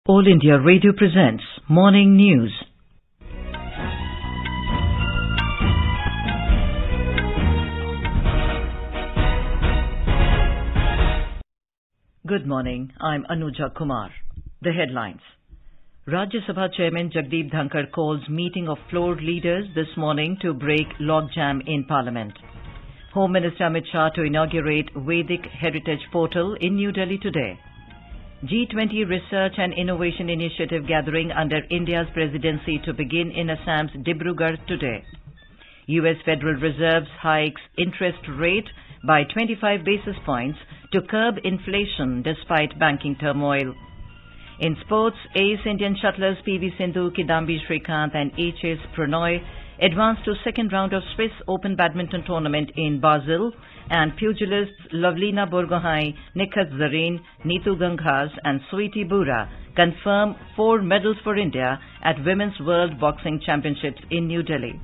All India Radio presents Morning News. Good morning. I'm Anuja Kumar. The headlines. Rajya Sabha Chairman Jagdeep Dhankar calls meeting of floor leaders this morning to break logjam in Parliament. Home Minister Amit Shah to inaugurate Vedic Heritage Portal in New Delhi today. G20 Research and Innovation Initiative gathering under India's presidency to begin in Assam's Dibrugarh today. US Federal Reserve hikes interest rate by 25 basis points to curb inflation despite banking turmoil. In sports, ace Indian shuttlers PV Sindhu, Kidambi Srikanth and HS Pranoy advanced to second round of Swiss Open Badminton Tournament in Basel, and pugilists Lavlina Borgohain, Nikhat Zareen, Neetu Ganghas and Sweetie Bura confirm 4 medals for India at Women's World Boxing Championships in New Delhi.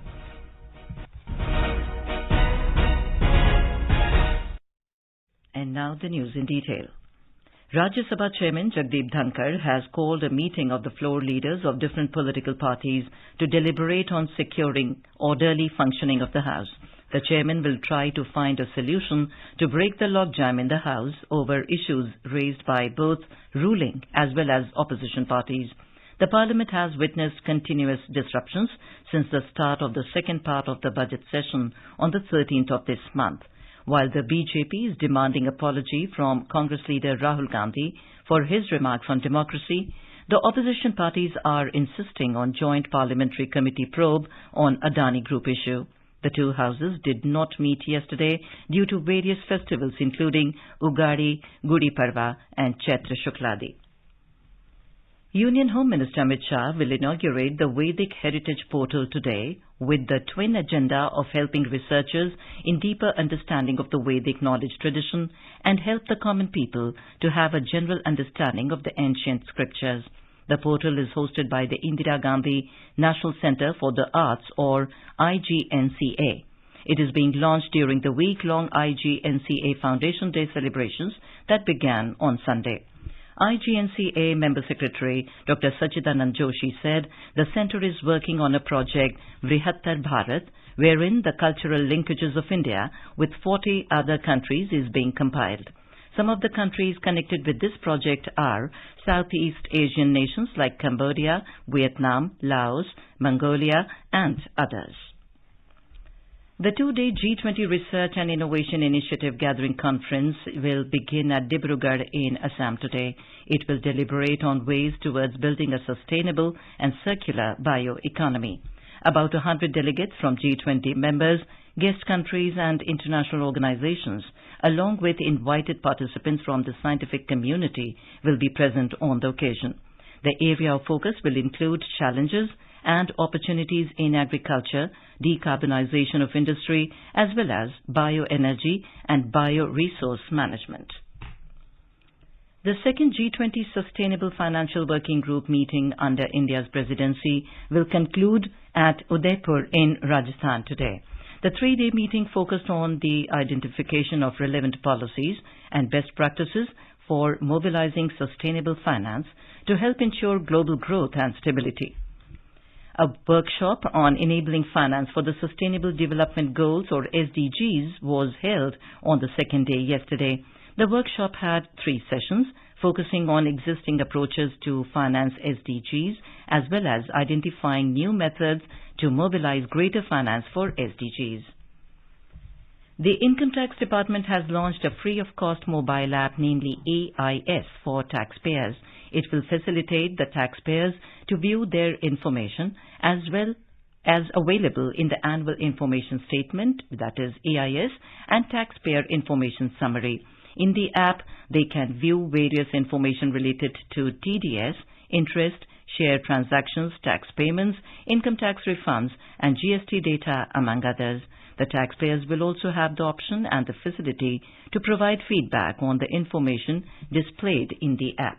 And now the news in detail. Rajya Sabha Chairman Jagdeep Dhankar has called a meeting of the floor leaders of different political parties to deliberate on securing orderly functioning of the House. The Chairman will try to find a solution to break the logjam in the House over issues raised by both ruling as well as opposition parties. The Parliament has witnessed continuous disruptions since the start of the second part of the budget session on the 13th of this month. While the BJP is demanding apology from Congress leader Rahul Gandhi for his remarks on democracy, the opposition parties are insisting on joint parliamentary committee probe on Adani Group issue. The two houses did not meet yesterday due to various festivals including Ugadi, Gudi Parva and Chaitra Shukladi. Union Home Minister Amit Shah will inaugurate the Vedic Heritage Portal today with the twin agenda of helping researchers in deeper understanding of the Vedic knowledge tradition and help the common people to have a general understanding of the ancient scriptures. The portal is hosted by the Indira Gandhi National Centre for the Arts, or IGNCA. It is being launched during the week-long IGNCA Foundation Day celebrations that began on Sunday. IGNCA Member Secretary Dr. Sachidanand Joshi said the centre is working on a project Vrihattar Bharat, wherein the cultural linkages of India with 40 other countries is being compiled. Some of the countries connected with this project are Southeast Asian nations like Cambodia, Vietnam, Laos, Mongolia and others. The two-day G20 Research and Innovation Initiative Gathering Conference will begin at Dibrugarh in Assam today. It will deliberate on ways towards building a sustainable and circular bioeconomy. About 100 delegates from G20 members, guest countries and international organizations, along with invited participants from the scientific community, will be present on the occasion. The area of focus will include challenges and opportunities in agriculture, decarbonization of industry, as well as bioenergy and bioresource management. The second G20 Sustainable Financial Working Group meeting under India's presidency will conclude at Udaipur in Rajasthan today. The 3-day meeting focused on the identification of relevant policies and best practices for mobilizing sustainable finance to help ensure global growth and stability. A workshop on enabling finance for the Sustainable Development Goals, or SDGs, was held on the second day yesterday. The workshop had 3 sessions focusing on existing approaches to finance SDGs as well as identifying new methods to mobilize greater finance for SDGs. The Income Tax Department has launched a free-of-cost mobile app, namely AIS, for taxpayers. It will facilitate the taxpayers to view their information as well as available in the Annual Information Statement, that is AIS, and Taxpayer Information Summary. In the app, they can view various information related to TDS, interest, share transactions, tax payments, income tax refunds, and GST data, among others. The taxpayers will also have the option and the facility to provide feedback on the information displayed in the app.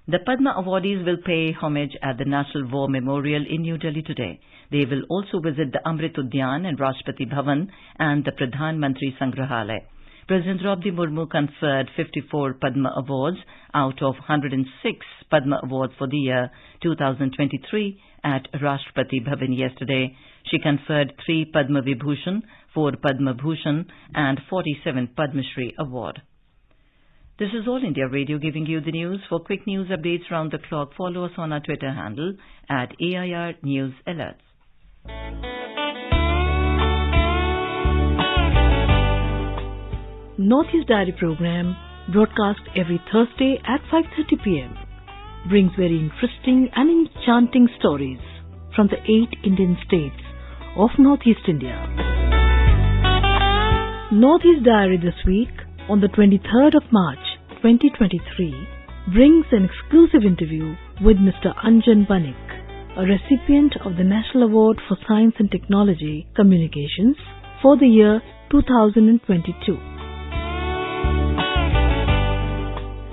The Padma awardees will pay homage at the National War Memorial in New Delhi today. They will also visit the Amrit Udyan and Rashtrapati Bhavan and the Pradhan Mantri Sangrahalaya. President Draupadi Murmu conferred 54 Padma Awards out of 106 Padma Awards for the year 2023 at Rashtrapati Bhavan yesterday. She conferred 3 Padma Vibhushan, 4 Padma Bhushan and 47 Padma Shri Award. This is All India Radio giving you the news. For quick news updates round the clock, follow us on our Twitter handle at AIR News Alerts. Northeast Diary program, broadcast every Thursday at 5:30 p.m. brings very interesting and enchanting stories from the 8 Indian states of Northeast India. Northeast Diary this week, on the 23rd of March 2023, brings an exclusive interview with Mr. Anjan Banik, a recipient of the National Award for Science and Technology Communications for the year 2022.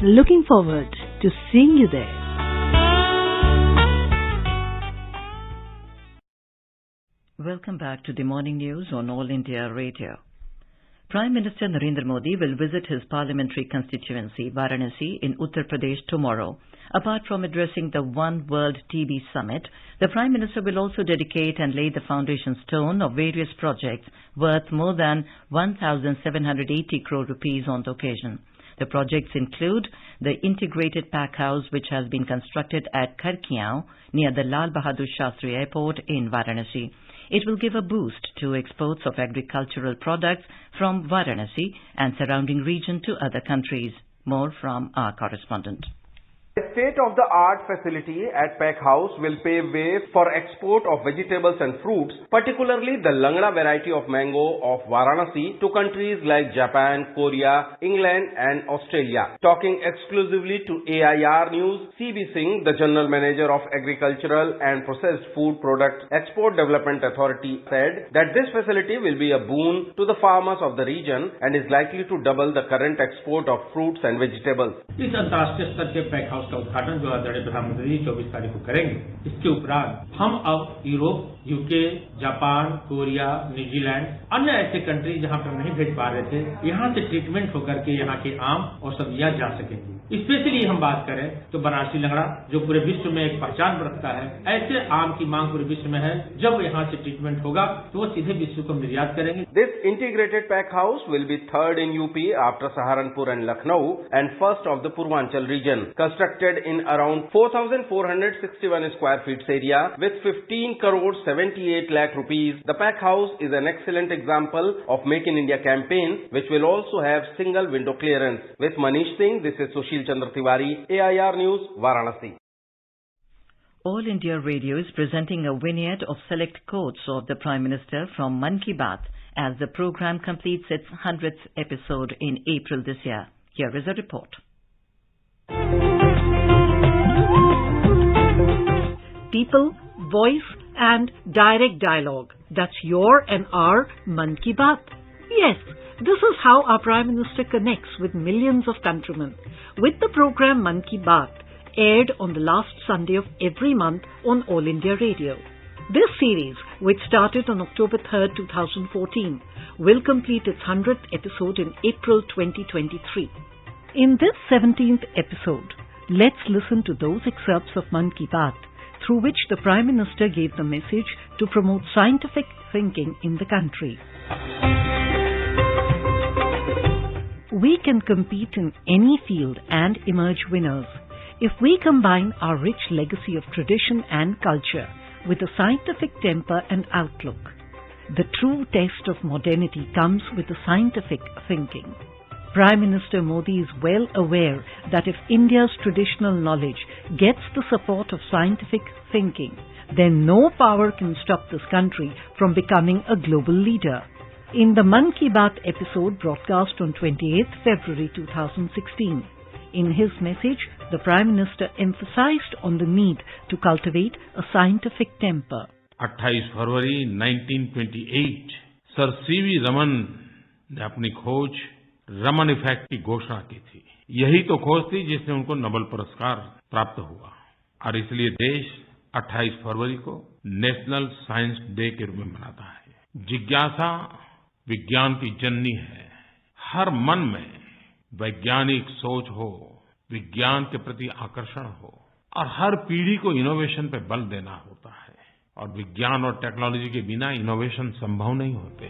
Looking forward to seeing you there. Welcome back to the morning news on All India Radio. Prime Minister Narendra Modi will visit his parliamentary constituency, Varanasi, in Uttar Pradesh tomorrow. Apart from addressing the One World TB Summit, the Prime Minister will also dedicate and lay the foundation stone of various projects worth more than 1,780 crore rupees on the occasion. The projects include the integrated pack house which has been constructed at Kharkiyan near the Lal Bahadur Shastri Airport in Varanasi. It will give a boost to exports of agricultural products from Varanasi and surrounding region to other countries. More from our correspondent. The state-of-the-art facility at Pack House will pave way for export of vegetables and fruits, particularly the Langda variety of mango of Varanasi to countries like Japan, Korea, England and Australia. Talking exclusively to AIR News, C.B. Singh, the General Manager of Agricultural and Processed Food Product Export Development Authority, said that this facility will be a boon to the farmers of the region and is likely to double the current export of fruits and vegetables. इस अंतर्राष्ट्रीय स्तर के pack house का उद्घाटन जो आदरणीय प्रधानमंत्री 24 तारीख को करेंगे। इसके उपरांत हम अब Europe, UK, Japan, Korea, New Zealand, अन्य ऐसे कंट्री जहां पर नहीं भेज पा रहे थे, यहां से ट्रीटमेंट होकर के यहां के आम और सब्जियां जा सकेंगी। स्पेशली हम बात करें तो बनारसी लंगड़ा जो पूरे विश्व में एक पहचान रखता है, ऐसे आम की मांग पूरे विश्व में है। जब यहां से ट्रीटमेंट होगा तो वो सीधे विश्व को निर्यात करेंगे। This integrated pack house will be third in UP after Saharanpur and Lucknow and first of the Purvanchal region. Constructed in around 4,461 square feet area with 15 crore 78 lakh rupees, the pack house is an excellent example of Make in India campaign, which will also have single window clearance. With Manish Singh, this is Sushil Chandra Tiwari, AIR News, Varanasi. All India Radio is presenting a vignette of select quotes of the Prime Minister from Mann Ki Baat as the program completes its 100th episode in April this year. Here is a report. People, voice and direct dialogue. That's your and our Mann Ki Baat. Yes, this is how our Prime Minister connects with millions of countrymen. With the program Mann Ki Baat, aired on the last Sunday of every month on All India Radio. This series, which started on October 3rd, 2014, will complete its 100th episode in April 2023. In this 17th episode, let's listen to those excerpts of Mann Ki Baat through which the Prime Minister gave the message to promote scientific thinking in the country. We can compete in any field and emerge winners if we combine our rich legacy of tradition and culture with a scientific temper and outlook. The true test of modernity comes with a scientific thinking. Prime Minister Modi is well aware that if India's traditional knowledge gets the support of scientific thinking, then no power can stop this country from becoming a global leader. In the Mann Ki Baat episode broadcast on 28th February 2016, in his message, the Prime Minister emphasized on the need to cultivate a scientific temper. 28 February 1928 sir CV Raman ने अपनी खोज Raman effect की घोषणा की थी। यही तो खोज थी जिसने उनको नोबेल पुरस्कार प्राप्त हुआ और इसलिए देश 28 फरवरी को नेशनल साइंस डे के रूप में मनाता है। जिज्ञासा विज्ञान की जननी है। हर मन में वैज्ञानिक सोच हो, विज्ञान के प्रति आकर्षण हो और हर पीढ़ी को इनोवेशन पे बल देना होता है और विज्ञान और टेक्नोलॉजी के बिना इनोवेशन संभव नहीं होते।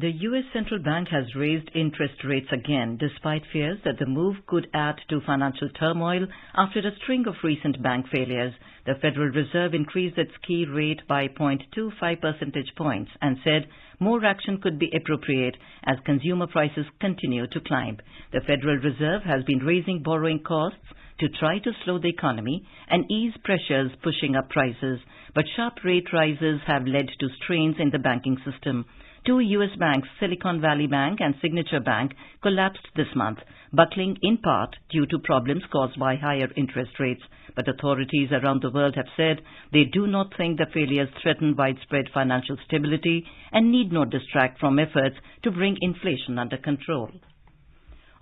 The US Central Bank has raised interest rates again, despite fears that the move could add to financial turmoil after a string of recent bank failures. The Federal Reserve increased its key rate by 0.25 percentage points and said more action could be appropriate as consumer prices continue to climb. The Federal Reserve has been raising borrowing costs to try to slow the economy and ease pressures pushing up prices, but sharp rate rises have led to strains in the banking system. Two U.S. banks, Silicon Valley Bank and Signature Bank, collapsed this month, buckling in part due to problems caused by higher interest rates. But authorities around the world have said they do not think the failures threaten widespread financial stability and need not distract from efforts to bring inflation under control.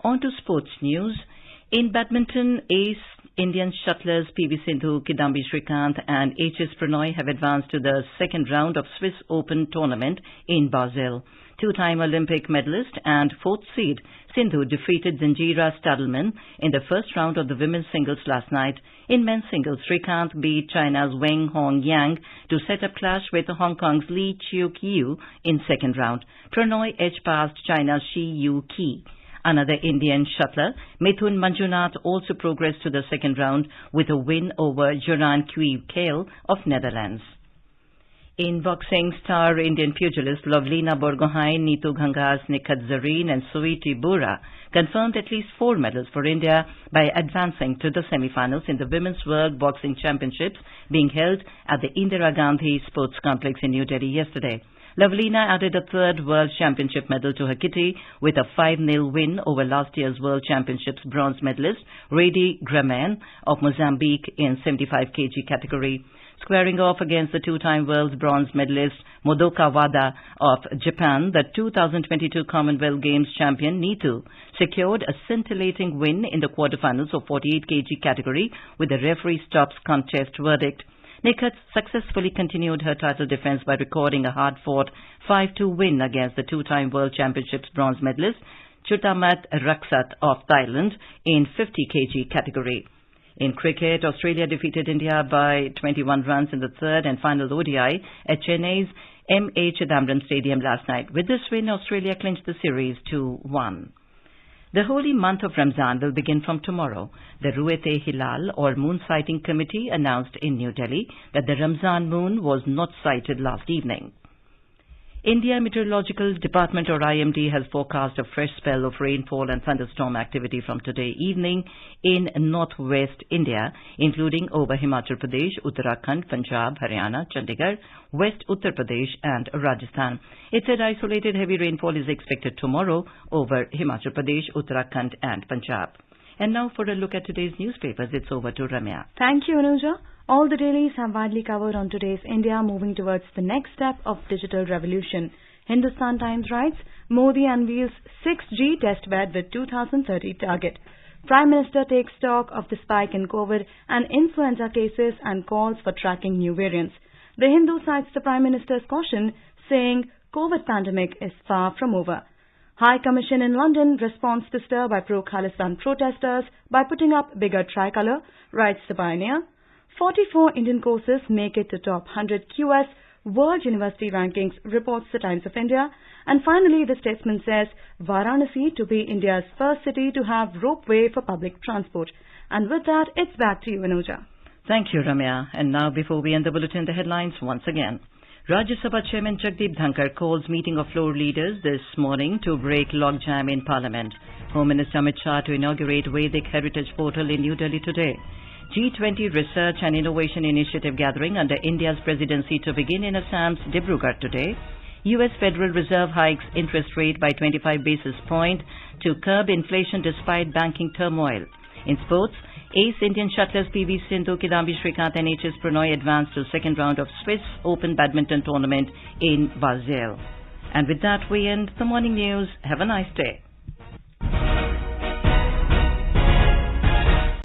On to sports news. In badminton, ace Indian shuttlers PV Sindhu, Kidambi Srikanth and HS Pranoy have advanced to the second round of Swiss Open tournament in Basel. Two-time Olympic medalist and fourth seed Sindhu defeated Zanjira Stadelman in the first round of the women's singles last night. In men's singles, Srikanth beat China's Weng Hong Yang to set up clash with Hong Kong's Lee Chiuk Yu in second round. Pranoy edged past China's Shi Yu Ki. Another Indian shuttler, Mithun Manjunath, also progressed to the second round with a win over Joran Kwiu of Netherlands. In boxing, star Indian pugilist Lovlina Borgohain, Neetu Ghangas, Nikhat Zareen and Suiti Bora confirmed at least 4 medals for India by advancing to the semi-finals in the Women's World Boxing Championships being held at the Indira Gandhi Sports Complex in New Delhi yesterday. Lovlina added a third World Championship medal to her kitty with a 5-0 win over last year's World Championships bronze medalist Redi Graman of Mozambique in 75 kg category. Squaring off against the two-time world bronze medalist Modoka Wada of Japan, the 2022 Commonwealth Games champion Neetu secured a scintillating win in the quarterfinals of 48 kg category with a referee stops contest verdict. Nikhat successfully continued her title defense by recording a hard-fought 5-2 win against the two-time World Championships bronze medalist Chutamat Raksat of Thailand in 50 kg category. In cricket, Australia defeated India by 21 runs in the third and final ODI at Chennai's M.A. Chidambaram Stadium last night. With this win, Australia clinched the series 2-1. The holy month of Ramzan will begin from tomorrow. The Ru'et-e-Hilal or Moon Sighting Committee announced in New Delhi that the Ramzan moon was not sighted last evening. India Meteorological Department or IMD has forecast a fresh spell of rainfall and thunderstorm activity from today evening in northwest India, including over Himachal Pradesh, Uttarakhand, Punjab, Haryana, Chandigarh, West Uttar Pradesh and Rajasthan. It said isolated heavy rainfall is expected tomorrow over Himachal Pradesh, Uttarakhand and Punjab. And now for a look at today's newspapers, it's over to Ramya. Thank you, Anuja. All the dailies have widely covered on today's India moving towards the next step of digital revolution. Hindustan Times writes, Modi unveils 6G testbed with 2030 target. Prime Minister takes stock of the spike in COVID and influenza cases and calls for tracking new variants. The Hindu cites the Prime Minister's caution, saying COVID pandemic is far from over. High Commission in London responds to stir by pro-Khalistan protesters by putting up bigger tricolour, writes the Pioneer. 44 Indian courses make it to top 100 QS World University Rankings, reports the Times of India. And finally, the Statesman says Varanasi to be India's first city to have ropeway for public transport. And with that, it's back to you, Anuja. Thank you, Ramya. And now, before we end the bulletin, the headlines once again. Rajya Sabha Chairman Jagdeep Dhankar calls meeting of floor leaders this morning to break logjam in Parliament. Home Minister Amit Shah to inaugurate Vedic Heritage Portal in New Delhi today. G20 Research and Innovation Initiative gathering under India's presidency to begin in Assam's Dibrugarh today. US Federal Reserve hikes interest rate by 25 basis points to curb inflation despite banking turmoil. In sports, ace Indian shuttlers PV Sindhu, Kidambi Srikanth and HS Pranoy advanced to second round of Swiss Open Badminton Tournament in Basel. And with that, we end the morning news. Have a nice day.